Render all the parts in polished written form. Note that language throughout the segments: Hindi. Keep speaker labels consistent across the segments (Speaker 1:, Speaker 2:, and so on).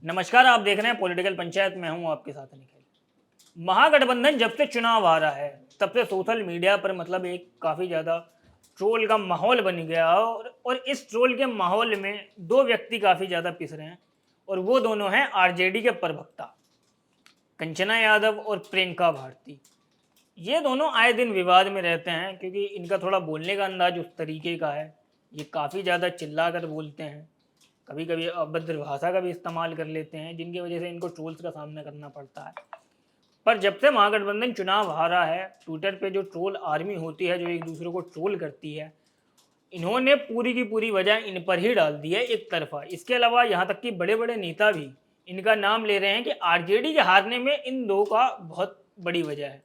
Speaker 1: नमस्कार, आप देख रहे हैं पॉलिटिकल पंचायत। मैं हूं आपके साथ निखिल। महागठबंधन जब से चुनाव आ रहा है तब से सोशल मीडिया पर मतलब एक काफ़ी ज़्यादा ट्रोल का माहौल बन गया और इस ट्रोल के माहौल में दो व्यक्ति काफ़ी ज़्यादा पिस रहे हैं और वो दोनों हैं आरजेडी के प्रवक्ता कंचना यादव और प्रियंका भारती। ये दोनों आए दिन विवाद में रहते हैं क्योंकि इनका थोड़ा बोलने का अंदाज उस तरीके का है। ये काफ़ी ज़्यादा चिल्ला कर बोलते हैं, कभी कभी अभद्र भाषा का भी इस्तेमाल कर लेते हैं, जिनकी वजह से इनको ट्रोल्स का सामना करना पड़ता है। पर जब से महागठबंधन चुनाव हारा है, ट्विटर पे जो ट्रोल आर्मी होती है जो एक दूसरे को ट्रोल करती है, इन्होंने पूरी की पूरी वजह इन पर ही डाल दी है एक तरफा। इसके अलावा यहाँ तक कि बड़े बड़े नेता भी इनका नाम ले रहे हैं कि आरजेडी के हारने में इन दो का बहुत बड़ी वजह है।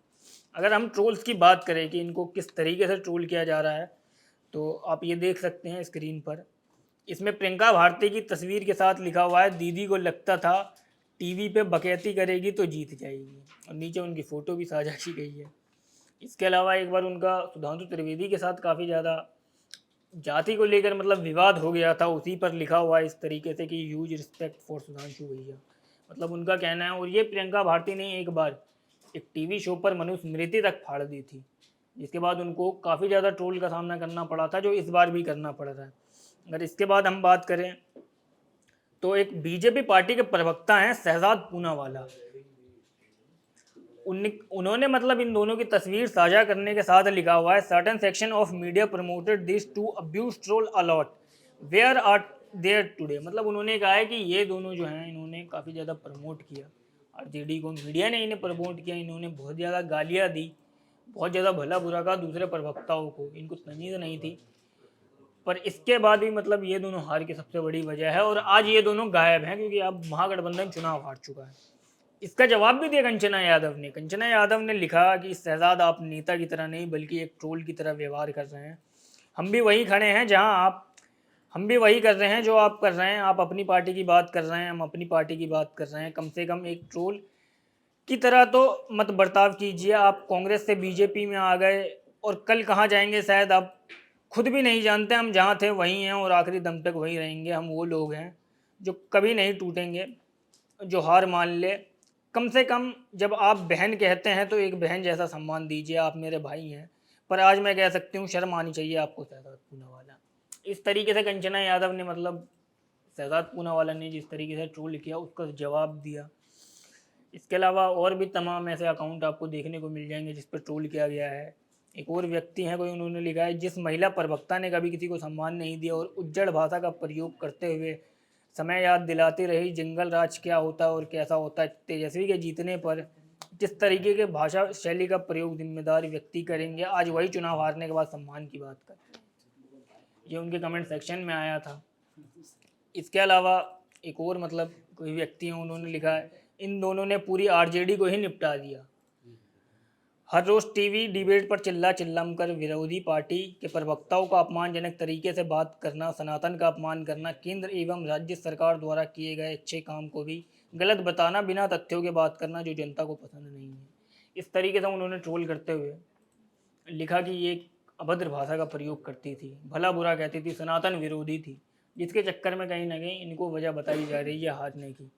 Speaker 1: अगर हम ट्रोल्स की बात करें कि इनको किस तरीके से ट्रोल किया जा रहा है, तो आप ये देख सकते हैं स्क्रीन पर। इसमें प्रियंका भारती की तस्वीर के साथ लिखा हुआ है, दीदी को लगता था टीवी पे बकैती करेगी तो जीत जाएगी, और नीचे उनकी फ़ोटो भी साझा की गई है। इसके अलावा एक बार उनका सुधांशु त्रिवेदी के साथ काफ़ी ज़्यादा जाति को लेकर मतलब विवाद हो गया था, उसी पर लिखा हुआ है इस तरीके से कि ह्यूज रिस्पेक्ट फॉर सुधांशु भैया। मतलब उनका कहना है। और ये प्रियंका भारती ने एक बार एक टीवी शो पर मनुस्मृति तक फाड़ दी थी, जिसके बाद उनको काफ़ी ज़्यादा ट्रोल का सामना करना पड़ा था, जो इस बार भी करना पड़ रहा है। अगर इसके बाद हम बात करें तो एक बीजेपी पार्टी के प्रवक्ता हैं शहजाद पूनावाला। उन्होंने मतलब इन दोनों की तस्वीर साझा करने के साथ लिखा हुआ है, certain section of media promoted this to abuse troll a lot where are there today. मतलब उन्होंने कहा है कि ये दोनों जो हैं इन्होंने काफ़ी ज़्यादा प्रमोट किया आरजेडी को, मीडिया ने इन्हें प्रमोट किया, इन्होंने बहुत ज़्यादा गालियाँ दी, बहुत ज़्यादा भला बुरा कहा दूसरे प्रवक्ताओं को, इनको तमीज़ नहीं थी। पर इसके बाद भी मतलब ये दोनों हार की सबसे बड़ी वजह है, और आज ये दोनों गायब हैं क्योंकि अब महागठबंधन चुनाव हार चुका है। इसका जवाब भी दिया कंचना यादव ने। कंचना यादव ने लिखा कि शहजाद, आप नेता की तरह नहीं बल्कि एक ट्रोल की तरह व्यवहार कर रहे हैं। हम भी वही खड़े हैं जहां आप, हम भी वही कर रहे हैं जो आप कर रहे हैं। आप अपनी पार्टी की बात कर रहे हैं, हम अपनी पार्टी की बात कर रहे हैं। कम से कम एक ट्रोल की तरह तो मत बर्ताव कीजिए। आप कांग्रेस से बीजेपी में आ गए और कल कहाँ जाएंगे शायद आप खुद भी नहीं जानते। हम जहाँ थे वहीं हैं और आखिरी दम तक वहीं रहेंगे। हम वो लोग हैं जो कभी नहीं टूटेंगे, जो हार मान ले। कम से कम जब आप बहन कहते हैं तो एक बहन जैसा सम्मान दीजिए, आप मेरे भाई हैं। पर आज मैं कह सकती हूँ शर्म आनी चाहिए आपको शहजाद पूनावाला। इस तरीके से कंचना यादव ने मतलब शहजाद पूनावाला ने जिस तरीके से ट्रोल किया उसका जवाब दिया। इसके अलावा और भी तमाम ऐसे अकाउंट आपको देखने को मिल जाएंगे जिस पर ट्रोल किया गया है। एक और व्यक्ति हैं कोई, उन्होंने लिखा है, जिस महिला प्रवक्ता ने कभी किसी को सम्मान नहीं दिया और उज्जड़ भाषा का प्रयोग करते हुए समय याद दिलाती रही जंगल राज क्या होता है और कैसा होता है, तेजस्वी के जीतने पर जिस तरीके के भाषा शैली का प्रयोग जिम्मेदार व्यक्ति करेंगे, आज वही चुनाव हारने के बाद सम्मान की बात करते हैं। ये उनके कमेंट सेक्शन में आया था। इसके अलावा एक और मतलब कोई व्यक्ति हैं, उन्होंने लिखा है, इन दोनों ने पूरी आरजेडी को ही निपटा दिया। हर रोज टीवी डिबेट पर चिल्ला चिल्लाम कर विरोधी पार्टी के प्रवक्ताओं का अपमानजनक तरीके से बात करना, सनातन का अपमान करना, केंद्र एवं राज्य सरकार द्वारा किए गए अच्छे काम को भी गलत बताना, बिना तथ्यों के बात करना जो जनता को पसंद नहीं है। इस तरीके से उन्होंने ट्रोल करते हुए लिखा कि ये अभद्र भाषा का प्रयोग करती थी, भला बुरा कहती थी, सनातन विरोधी थी, जिसके चक्कर में कहीं ना कहीं इनको वजह बताई जा रही है हारने की।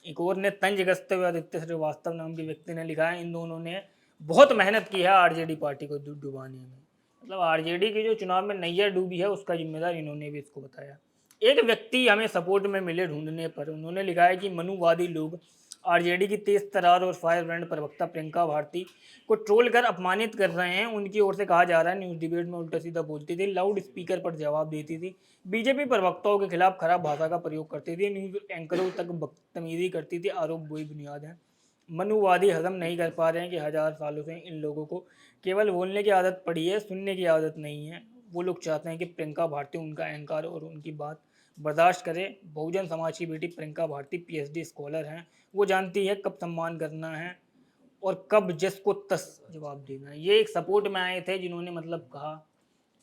Speaker 1: एक और ने तंज कसते हुए आदित्य श्रीवास्तव नाम के व्यक्ति ने लिखा है, इन दोनों ने बहुत मेहनत की है आरजेडी पार्टी को डुबाने में। मतलब आरजेडी की जो चुनाव में नैया डूबी है उसका जिम्मेदार इन्होंने भी इसको बताया। एक व्यक्ति हमें सपोर्ट में मिले ढूंढने पर, उन्होंने लिखा है कि मनुवादी लोग आरजेडी की तेज तरार और फायर ब्रांड प्रवक्ता प्रियंका भारती को ट्रोल कर अपमानित कर रहे हैं। उनकी ओर से कहा जा रहा है न्यूज़ डिबेट में उल्टा सीधा बोलती थी, लाउड स्पीकर पर जवाब देती थी, बीजेपी प्रवक्ताओं के खिलाफ खराब भाषा का प्रयोग करती थी, न्यूज़ एंकरों तक बदतमीजी करती थी। आरोप बेबुनियाद हैं। मनुवादी हजम नहीं कर पा रहे हैं कि 1000 सालों से इन लोगों को केवल बोलने की आदत पड़ी है, सुनने की आदत नहीं है। वो लोग चाहते हैं कि प्रियंका भारती उनका अहंकार और उनकी बात बर्दाश्त करे। बहुजन समाज की बेटी प्रियंका भारती पीएचडी स्कॉलर हैं, वो जानती है कब सम्मान करना है और कब जिस को तस जवाब देना है। ये एक सपोर्ट में आए थे जिन्होंने मतलब कहा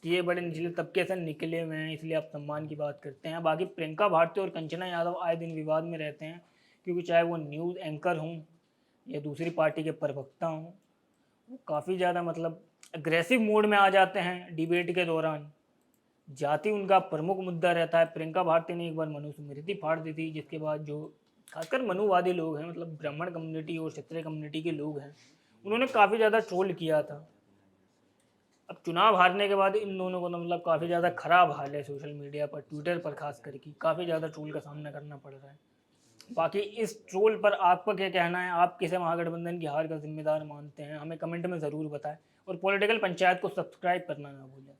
Speaker 1: कि ये बड़े निचले तबके से निकले हुए हैं इसलिए आप सम्मान की बात करते हैं। बाकी प्रियंका भारती और कंचना यादव आए दिन विवाद में रहते हैं, क्योंकि चाहे वो न्यूज़ एंकर हों या दूसरी पार्टी के प्रवक्ता हों, वो काफ़ी ज़्यादा मतलब अग्रेसिव मोड में आ जाते हैं डिबेट के दौरान। जाति उनका प्रमुख मुद्दा रहता है। प्रियंका भारती ने एक बार मनुस्मृति फाड़ दी थी, जिसके बाद जो खासकर मनुवादी लोग हैं, मतलब ब्राह्मण कम्युनिटी और क्षत्रिय कम्युनिटी के लोग हैं, उन्होंने काफ़ी ज़्यादा ट्रोल किया था। अब चुनाव हारने के बाद इन दोनों को तो मतलब काफ़ी ज़्यादा ख़राब हाल है सोशल मीडिया पर, ट्विटर पर खास करके काफ़ी ज़्यादा ट्रोल का सामना करना पड़ रहा है। बाकी इस ट्रोल पर आपका क्या कहना है? आप किसे महागठबंधन की हार का जिम्मेदार मानते हैं? हमें कमेंट में ज़रूर बताएं और पॉलिटिकल पंचायत को सब्सक्राइब करना ना भूलें।